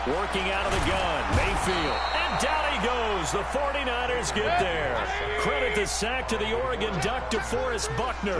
Working out of the gun, Mayfield. And down he goes. The 49ers get there. Credit the sack to the Oregon Duck, DeForest Buckner.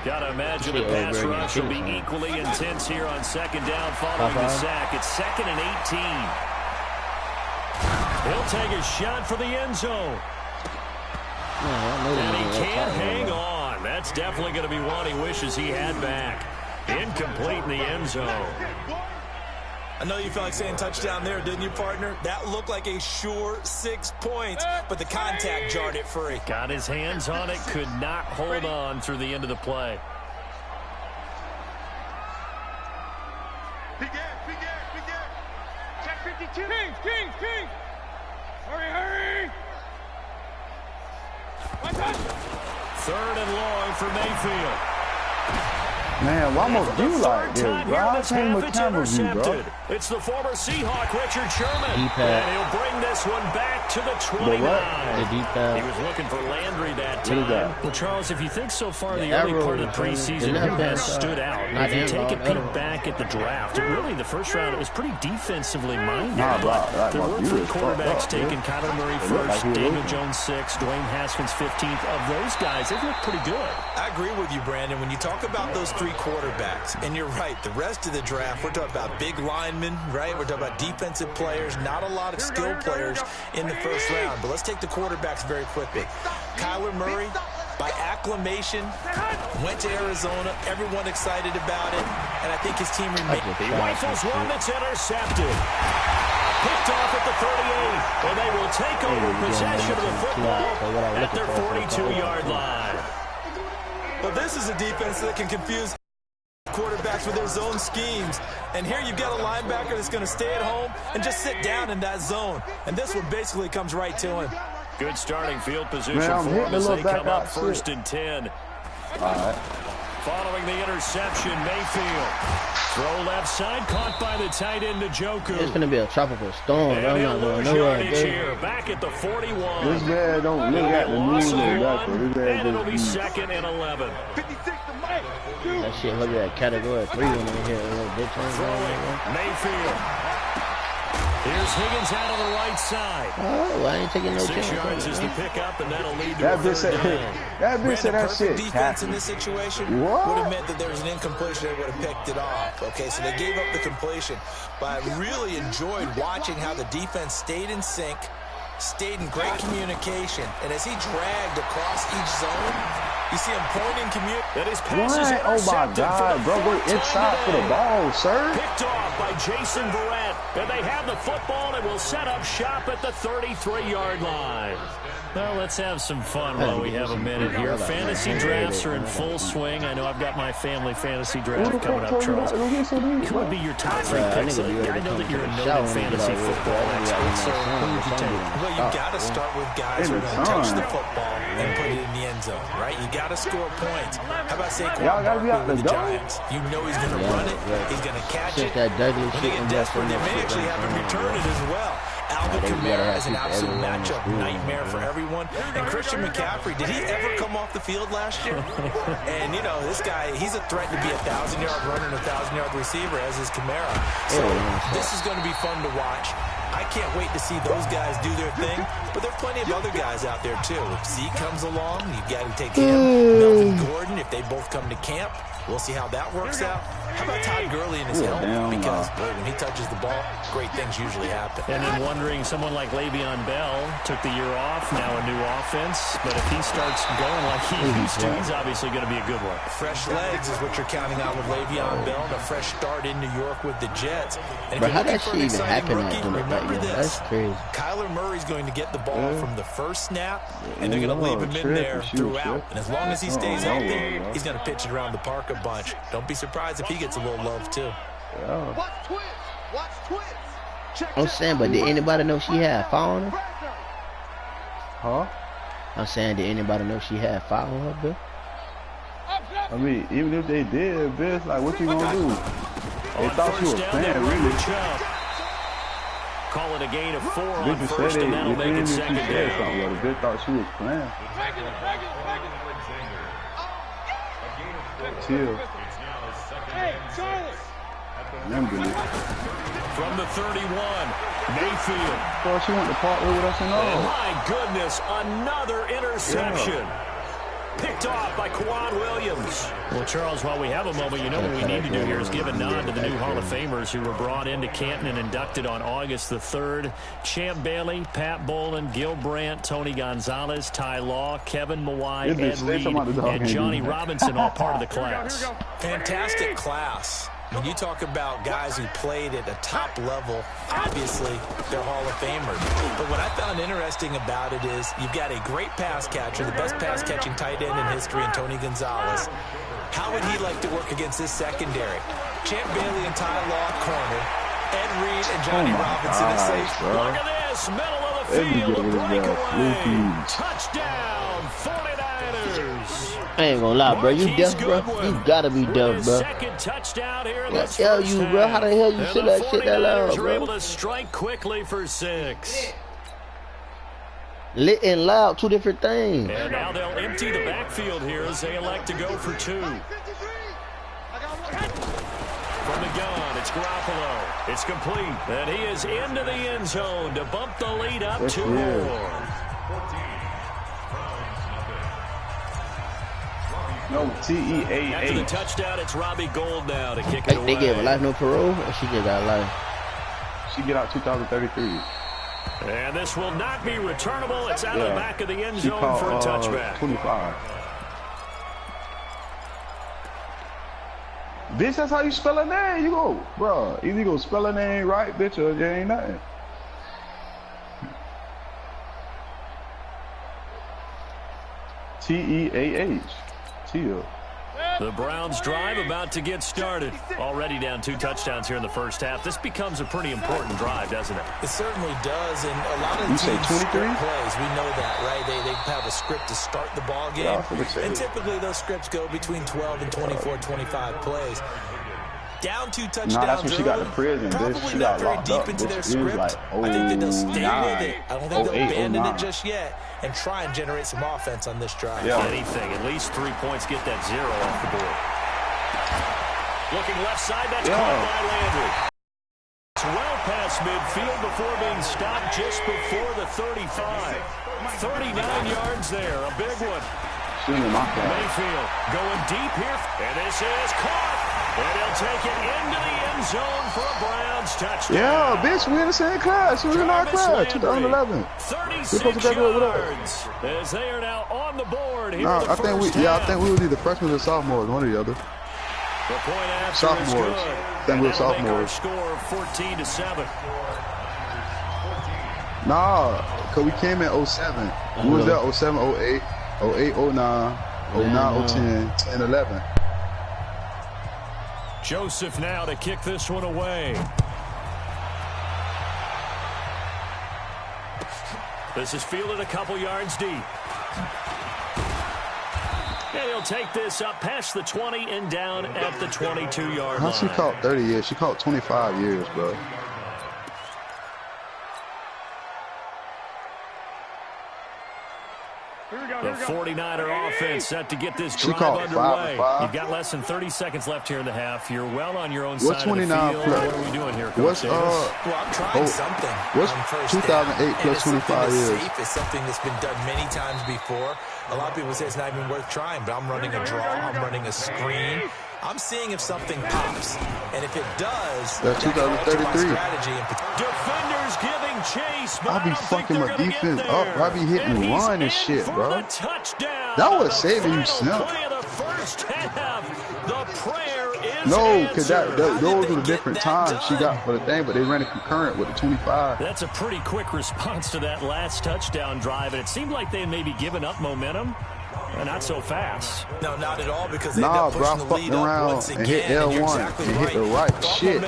Gotta imagine the pass rush will be equally intense here on second down following the sack. It's 2nd and 18. He'll take a shot for the end zone. And he can't hang on. That's definitely going to be one he wishes he had back. Incomplete in the end zone. I know you felt like saying touchdown there, didn't you, partner? That looked like a sure 6 points, but the contact jarred it free. Got his hands on it, could not hold on through the end of the play. Check 52. Kings. Hurry. 3rd and long for Mayfield. Man, why must you like this, bro? I can't with camera view, bro. It's the former Seahawk, Richard Sherman. D-pad. And he'll bring this one back to the 29. The D-pad. He was looking for Landry that time. Well, Charles, if you think so far the early part of the preseason has stood out, if you take a peek back at the draft, really the first round, it was pretty defensively minded. But there were 3 quarterbacks taken. Kyler Murray first, Daniel Jones 6th, Dwayne Haskins 15th. Of those guys, they've looked pretty good. I agree with you, Brandon. When you talk about those 3 quarterbacks, and you're right, the rest of the draft, we're talking about big linemen, right? We're talking about defensive players, not a lot of skill players in the first round. But let's take the quarterbacks very quickly. Kyler Murray, by acclamation, went to Arizona. Everyone excited about it, and I think his team remains. He rifles one that's intercepted. Picked off at the 38, and they will take over possession of the football at their 42-yard line. Well, this is a defense that can confuse quarterbacks with their zone schemes. And here you've got a linebacker that's going to stay at home and just sit down in that zone. And this one basically comes right to him. Good starting field position for him as they come up 1st and 10. All right. Following the interception, Mayfield. Throw left side, caught by the tight end Njoku. It's going to be a tropical storm. And he'll lose yardage here, back at the 41. This man don't look at the news. And it'll be 2nd and 11. That shit, look at that category 3 one in here. Throwing, Mayfield. Here's Higgins out of the right side. Oh, I ain't taking no chance. 6 yards is the pickup, and that'll lead to that a third down. That bitch said that shit. Defense in this situation would have meant that there was an incompletion. They would have picked it off. Okay, so they gave up the completion. But I really enjoyed watching how the defense stayed in sync, stayed in great communication, and as he dragged across each zone, you see him pointing that his pass is oh my God, bro, go inside for the ball, sir. Picked off by Jason Verrett, and they have the football and will set up shop at the 33-yard line. Well, let's have some fun while we have a minute here. Fantasy drafts are in full swing. I know I've got my family fantasy draft coming up, Charles. Who would be your top 3 picks? I know that you're a noted fantasy football expert, so who would you take? Well, you got to start with guys who are going to touch the football and put it in the end zone, right? You got to score points. How about Saquon Barkley with the Giants? You know he's going to run it. He's going to catch it. When they get desperate, they may actually have him return it as well. Alvin Kamara is an absolute matchup nightmare for everyone. And Christian McCaffrey, did he ever come off the field last year? And, you know, this guy, he's a threat to be a 1,000-yard runner and a 1,000-yard receiver, as is Kamara. So this is going to be fun to watch. I can't wait to see those guys do their thing, but there are plenty of other guys out there, too. If Zeke comes along, you got to take him. Melvin Gordon, if they both come to camp, we'll see how that works out. How about Todd Gurley in his helmet? Because, boy, when he touches the ball, great things usually happen. And then wondering, someone like Le'Veon Bell took the year off, now a new offense. But if he starts going like he used to, he's obviously going to be a good one. Fresh legs is what you're counting on with Le'Veon Bell, and a fresh start in New York with the Jets. And if but how that shit even happen? Remember this. That's crazy. Kyler Murray's going to get the ball from the first snap, and they're going to leave him in there throughout. And as long as he stays healthy, he's going to pitch it around the park a bunch. Don't be surprised if he gets a little love, too. Watch twins. I'm saying, but did anybody know she had fire on her? Huh? I'm saying, did anybody know she had fire on her, Bill? I mean, even if they did, bitch, like, what you gonna do? They thought she was playing, really. Call it a gain of 4 on first, and that'll make it second down. Well, the bitch thought she was playing. Chill. Hey, Charlie. from the 31. Mayfield. Bro, she went to partner with us and all. My goodness, another interception. Yeah. Picked off by Quan Williams. Well, Charles, while we have a moment, you know what we need to do here is give a nod to the new Hall of Famers who were brought into Canton and inducted on August the 3rd. Champ Bailey, Pat Bolin, Gil Brandt, Tony Gonzalez, Ty Law, Kevin Mawai, Ed Reed, and Johnny Robinson, all part of the class. Fantastic class. When you talk about guys who played at a top level, obviously they're Hall of Famers. But what I found interesting about it is you've got a great pass catcher, the best pass-catching tight end in history, in Tony Gonzalez. How would he like to work against this secondary? Champ Bailey and Ty Law corner. Ed Reed and Johnny Robinson at safety. Look at this, middle of the field, a breakaway. Touchdown, 49ers. I ain't gonna lie, bro. You deaf, bro? You gotta be deaf, bro. Second touchdown here in this tell you, bro. How the hell you say that shit that loud, bro? Bro? Able to strike quickly for 6. Lit and loud, two different things. And now they'll empty the backfield here as they elect to go for 2. From the gun, it's Garoppolo. It's complete. And he is into the end zone to bump the lead up 2 more. No, TEAH. After the touchdown, it's Robbie Gould now to kick it away. They gave her life, no parole, or she just got life? She get out 2033. And this will not be returnable. It's out of the back of the end zone for a touchback. 25. Bitch, that's how you spell a name. You go, bro. Either you go spell a name right, bitch, or there ain't nothing. TEAH. Teal. The Browns drive about to get started. Already down 2 touchdowns here in the first half. This becomes a pretty important drive, doesn't it? It certainly does, and a lot of teams script plays. We know that, right? They have a script to start the ball game, and typically those scripts go between 12 and 24, 25 plays. Down 2 touchdowns. Nah, that's when she got to prison. Probably not very deep into their script. Like, I think that they'll stay with it. I don't think they'll abandon 09. it just yet and try and generate some offense on this drive. Yeah. Anything, at least 3 points, get that 0 off the board. Looking left side, that's caught by Landry. It's well past midfield before being stopped just before the 35. 39 yards there, a big one. Mayfield going deep here, and this is caught. And he'll take it into the end zone for a Browns touchdown. Yeah, bitch, we in the same class. We in our class, 2011. 36 yards as they are now on the board here. I think we would be the freshmen or sophomores, one or the other. The point after sophomores. Is good. I think we were sophomores. Score of 14-7. Nah, because we came in 07. We was there 07, 08, 08, 09, 09, 010, 10, 11. Joseph now to kick this one away. This is fielded a couple yards deep. And he'll take this up past the 20 and down at the 22-yard line. How she caught 30 years? She caught 25 years, bro. The 49er offense set to get this drive underway. You've got less than 30 seconds left here in the half. You're well on your own side of the field. What are we doing here, Coach? Well, I'm trying something. What's 2008 plus 25 years? It's something that's been done many times before. A lot of people say it's not even worth trying, but I'm running a draw. I'm running a screen. I'm seeing if something pops. And if it does, that's 2033. Defenders giving chase, but I be fucking my defense up. I be hitting run and shit, bro. That was saving you, Snap. No, because those were the different times she got for the thing, but they ran it concurrent with the 25. That's a pretty quick response to that last touchdown drive, and it seemed like they had maybe given up momentum. Not so fast. No, not at all, because they ended up pushing the lead up once again. And hit L1 and hit the right shit.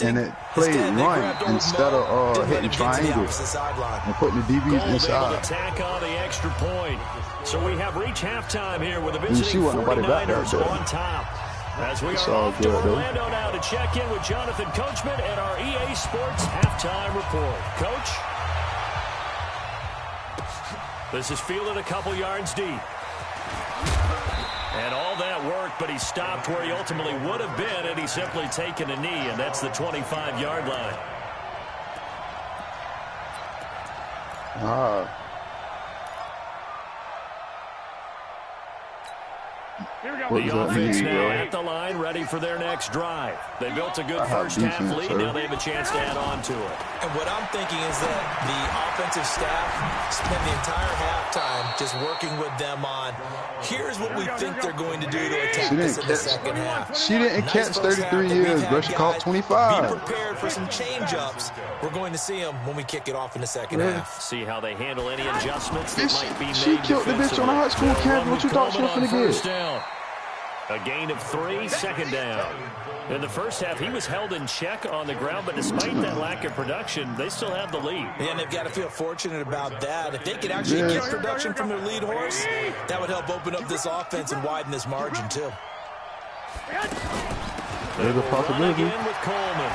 And it played run instead of hitting triangles and putting the DBs inside. Attack on the extra point. So we have reached halftime here with the visiting 49ers on top. As we are off to Orlando now to check in with Jonathan Coachman at our EA Sports halftime report. Coach? This is fielded a couple yards deep. And all that work, but he stopped where he ultimately would have been had he simply taken a knee, and that's the 25-yard line. The offense now at the line, ready for their next drive. They built a good first-half lead. Now they have a chance to add on to it. And what I'm thinking is that the offensive staff spent the entire halftime just working with them on, here's what we think they're going to do to attack us in the second half. She didn't catch 33 years, but she caught 25. Be prepared for some change-ups. We're going to see them when we kick it off in the second half. See how they handle any adjustments that might be made. She killed the bitch on a high school campus. What you thought she was going to get? A gain of 3, second down. In the first half, he was held in check on the ground, but despite that lack of production, they still have the lead. Yeah, and they've got to feel fortunate about that. If they could actually get production from their lead horse, that would help open up this offense and widen this margin, too. There's a possibility. Again with Coleman.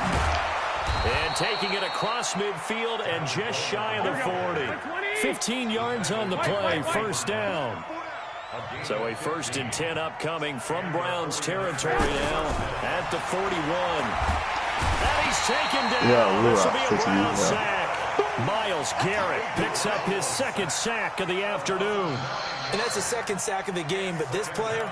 And taking it across midfield and just shy of the 40. 15 yards on the play, first down. So a 1st and 10 upcoming from Browns territory now at the 41. And he's taken down. This will be a Brown sack. Myles Garrett picks up his 2nd sack of the afternoon. And that's the 2nd sack of the game, but this player,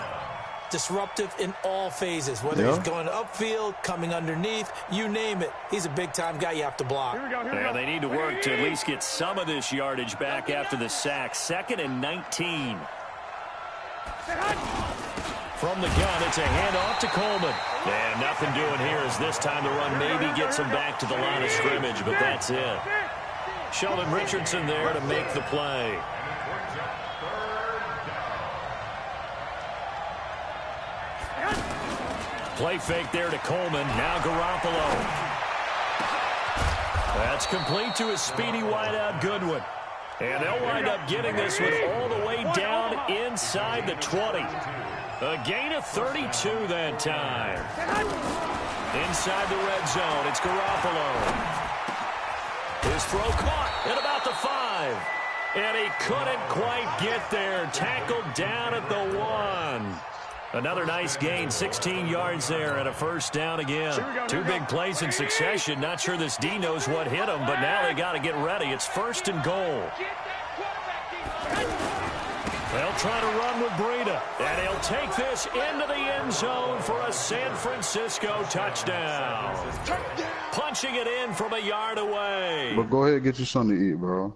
disruptive in all phases, whether he's going upfield, coming underneath, you name it. He's a big-time guy you have to block. Yeah, they need to work to at least get some of this yardage back after the sack. 2nd and 19. From the gun, it's a handoff to Coleman. And nothing doing here as this time the run maybe gets him back to the line of scrimmage, but that's it. Sheldon Richardson there to make the play. Play fake there to Coleman. Now Garoppolo. That's complete to his speedy wideout Goodwin. And they'll wind up getting this one all the way down inside the 20. A gain of 32 that time. Inside the red zone, it's Garoppolo. His throw caught at about the 5. And he couldn't quite get there. Tackled down at the 1. Another nice gain, 16 yards there and a first down again. 2 big plays in succession. Not sure this D knows what hit him, but now they got to get ready. It's 1st and goal. They'll try to run with Breida, and he'll take this into the end zone for a San Francisco touchdown. Punching it in from a yard away. But go ahead and get you something to eat, bro.